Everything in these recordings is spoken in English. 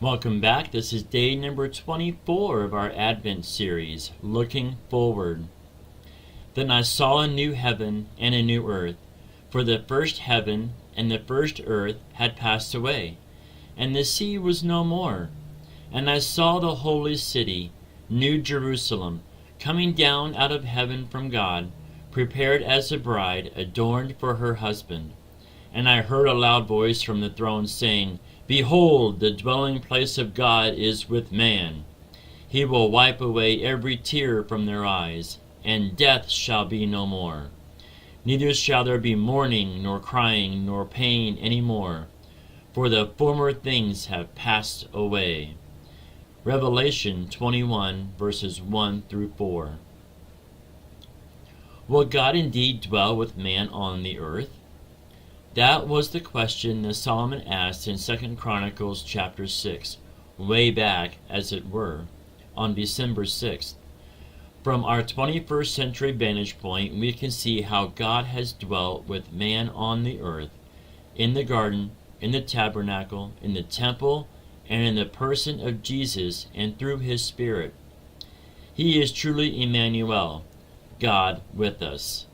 Welcome back. This is day number 24 of our Advent series, Looking Forward. Then I saw a new heaven and a new earth, for the first heaven and the first earth had passed away, and the sea was no more. And I saw the holy city, New Jerusalem, coming down out of heaven from God, prepared as a bride adorned for her husband. And I heard a loud voice from the throne saying, Behold, the dwelling place of God is with man. He will wipe away every tear from their eyes, and death shall be no more. Neither shall there be mourning, nor crying, nor pain any more, for the former things have passed away. Revelation 21, verses 1 through 4. Will God indeed dwell with man on the earth? That was the question that Solomon asked in 2 Chronicles chapter 6, way back, as it were, on December 6th. From our 21st century vantage point, we can see how God has dwelt with man on the earth, in the garden, in the tabernacle, in the temple, and in the person of Jesus and through his Spirit. He is truly Emmanuel, God with us.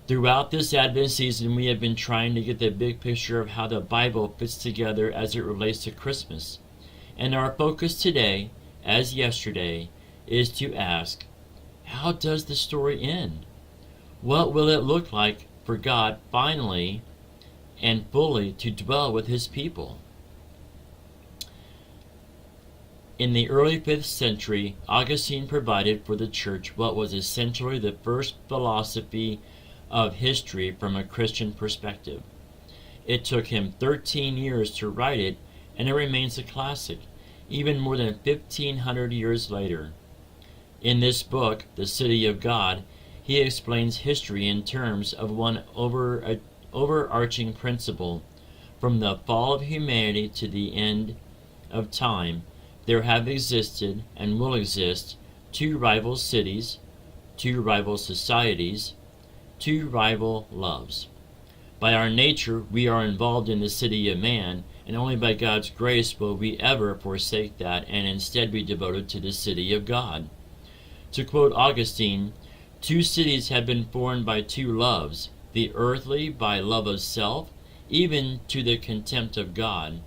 Throughout this Advent season, we have been trying to get the big picture of how the Bible fits together as it relates to Christmas. And our focus today, as yesterday, is to ask, how does the story end? What will it look like for God finally and fully to dwell with his people? In the early 5th century, Augustine provided for the Church what was essentially the first philosophy of history from a Christian perspective. It took him 13 years to write it, and it remains a classic, even more than 1,500 years later. In this book, The City of God, he explains history in terms of one overarching principle. From the fall of humanity to the end of time, there have existed and will exist two rival cities, two rival societies, two rival loves. By our nature, we are involved in the city of man, and only by God's grace will we ever forsake that and instead be devoted to the city of God. To quote Augustine, two cities have been formed by two loves, the earthly by love of self, even to the contempt of God,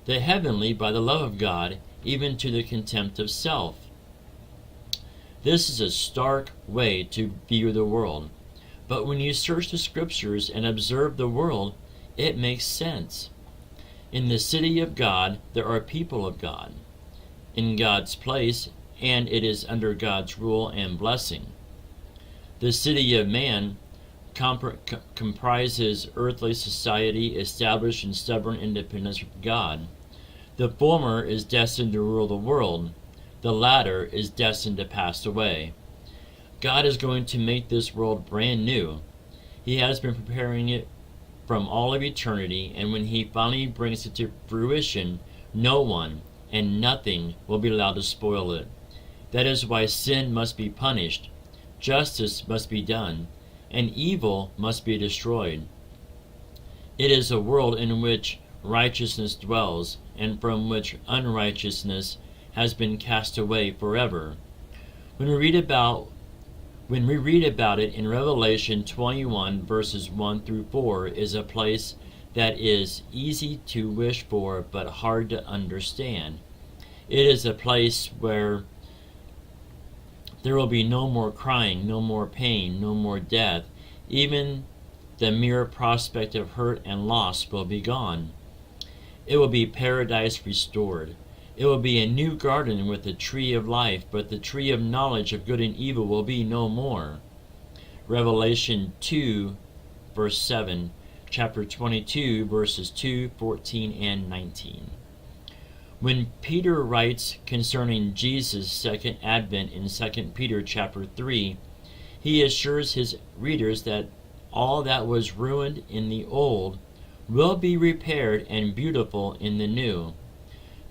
the heavenly by the love of God, even to the contempt of self. This is a stark way to view the world. But when you search the scriptures and observe the world, it makes sense. In the city of God, there are people of God, in God's place, and it is under God's rule and blessing. The city of man comprises earthly society established in stubborn independence from God. The former is destined to rule the world. The latter is destined to pass away. God is going to make this world brand new. He has been preparing it from all of eternity, and when he finally brings it to fruition, no one and nothing will be allowed to spoil it. That is why sin must be punished, justice must be done, and evil must be destroyed. It is a world in which righteousness dwells, and from which unrighteousness has been cast away forever. When we read about it in Revelation 21 verses 1 through 4 is a place that is easy to wish for but hard to understand. It is a place where there will be no more crying, no more pain, no more death. Even the mere prospect of hurt and loss will be gone. It will be paradise restored. It will be a new garden with the tree of life, but the tree of knowledge of good and evil will be no more. Revelation 2, verse 7, chapter 22, verses 2, 14, and 19. When Peter writes concerning Jesus' second advent in 2 Peter chapter 3, he assures his readers that all that was ruined in the old will be repaired and beautiful in the new.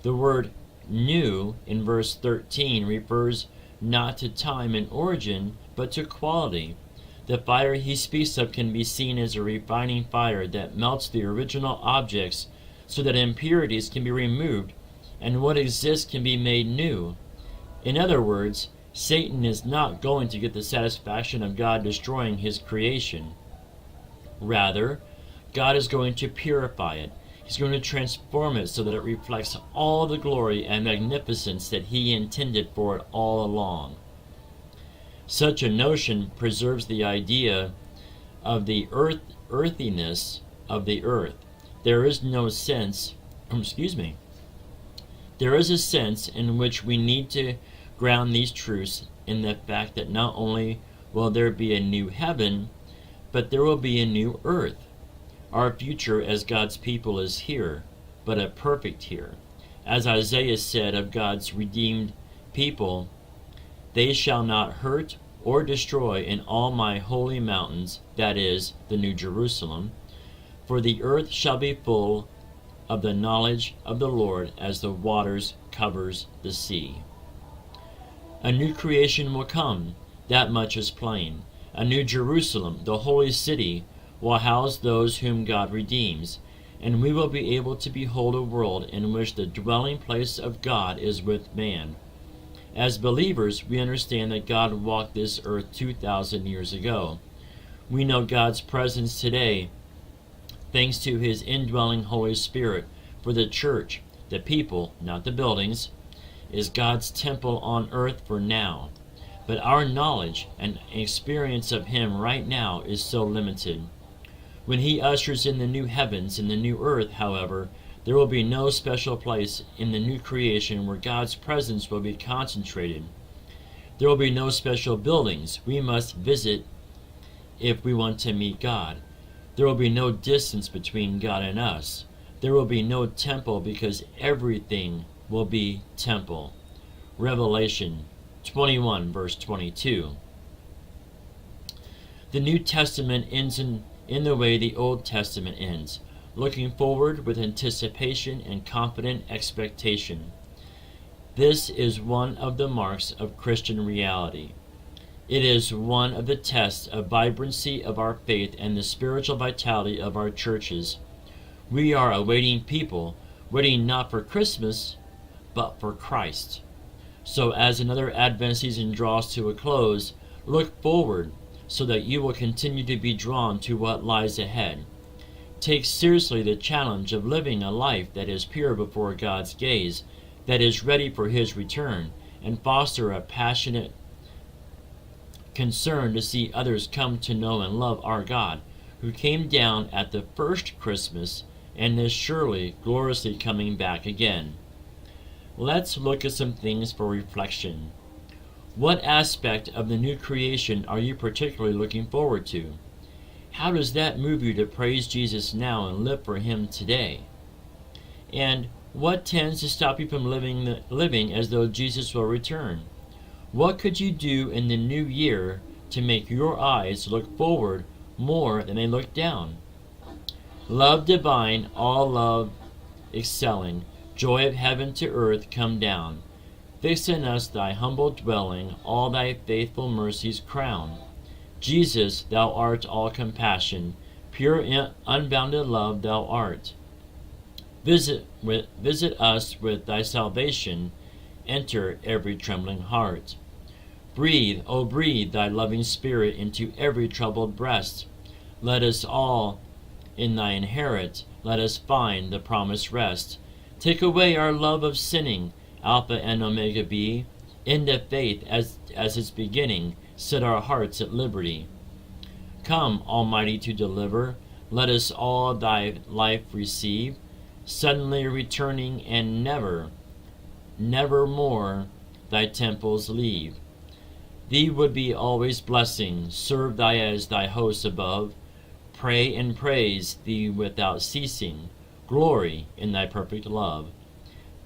The word new in verse 13 refers not to time and origin, but to quality. The fire he speaks of can be seen as a refining fire that melts the original objects so that impurities can be removed and what exists can be made new. In other words, Satan is not going to get the satisfaction of God destroying his creation. Rather, God is going to purify it. He's going to transform it so that it reflects all the glory and magnificence that he intended for it all along. Such a notion preserves the idea of the earthiness of the earth. There is no sense, there is a sense in which we need to ground these truths in the fact that not only will there be a new heaven, but there will be a new earth. Our future as God's people is here, but a perfect here. As Isaiah said of God's redeemed people, they shall not hurt or destroy in all my holy mountains, that is, the New Jerusalem, for the earth shall be full of the knowledge of the Lord as the waters covers the sea. A new creation will come, that much is plain. A new Jerusalem, the holy city, will house those whom God redeems, and we will be able to behold a world in which the dwelling place of God is with man. As believers, we understand that God walked this earth 2,000 years ago. We know God's presence today thanks to his indwelling Holy Spirit, for the church, the people, not the buildings, is God's temple on earth for now. But our knowledge and experience of him right now is so limited. When he ushers in the new heavens and the new earth, however, there will be no special place in the new creation where God's presence will be concentrated. There will be no special buildings we must visit if we want to meet God. There will be no distance between God and us. There will be no temple because everything will be temple. Revelation 21 verse 22. The New Testament ends in the way the Old Testament ends, looking forward with anticipation and confident expectation. This is one of the marks of Christian reality. It is one of the tests of vibrancy of our faith and the spiritual vitality of our churches. We are a waiting people, waiting not for Christmas, but for Christ. So as another Advent season draws to a close, look forward so that you will continue to be drawn to what lies ahead. Take seriously the challenge of living a life that is pure before God's gaze, that is ready for his return, and foster a passionate concern to see others come to know and love our God, who came down at the first Christmas and is surely gloriously coming back again. Let's look at some things for reflection. What aspect of the new creation are you particularly looking forward to? How does that move you to praise Jesus now and live for him today? And what tends to stop you from living as though Jesus will return? What could you do in the new year to make your eyes look forward more than they look down? Love divine, all love excelling, joy of heaven to earth come down. Fix in us thy humble dwelling, all thy faithful mercies crown. Jesus, thou art all compassion, pure unbounded love thou art. Visit us with thy salvation, enter every trembling heart. Breathe, O breathe, thy loving spirit into every troubled breast. Let us all in thy inherit, let us find the promised rest. Take away our love of sinning, Alpha and Omega be, end of faith as its beginning, set our hearts at liberty. Come, Almighty, to deliver, let us all thy life receive, suddenly returning and never more thy temples leave. Thee would be always blessing, serve thy as thy hosts above, pray and praise thee without ceasing, glory in thy perfect love.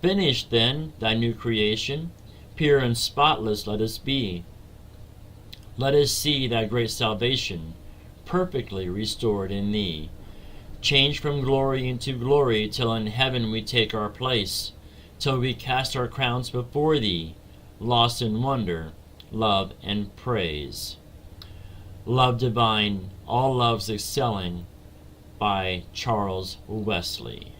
Finish then thy new creation, pure and spotless let us be. Let us see thy great salvation, perfectly restored in thee. Change from glory into glory, till in heaven we take our place, till we cast our crowns before thee, lost in wonder, love, and praise. Love Divine, all loves excelling, by Charles Wesley.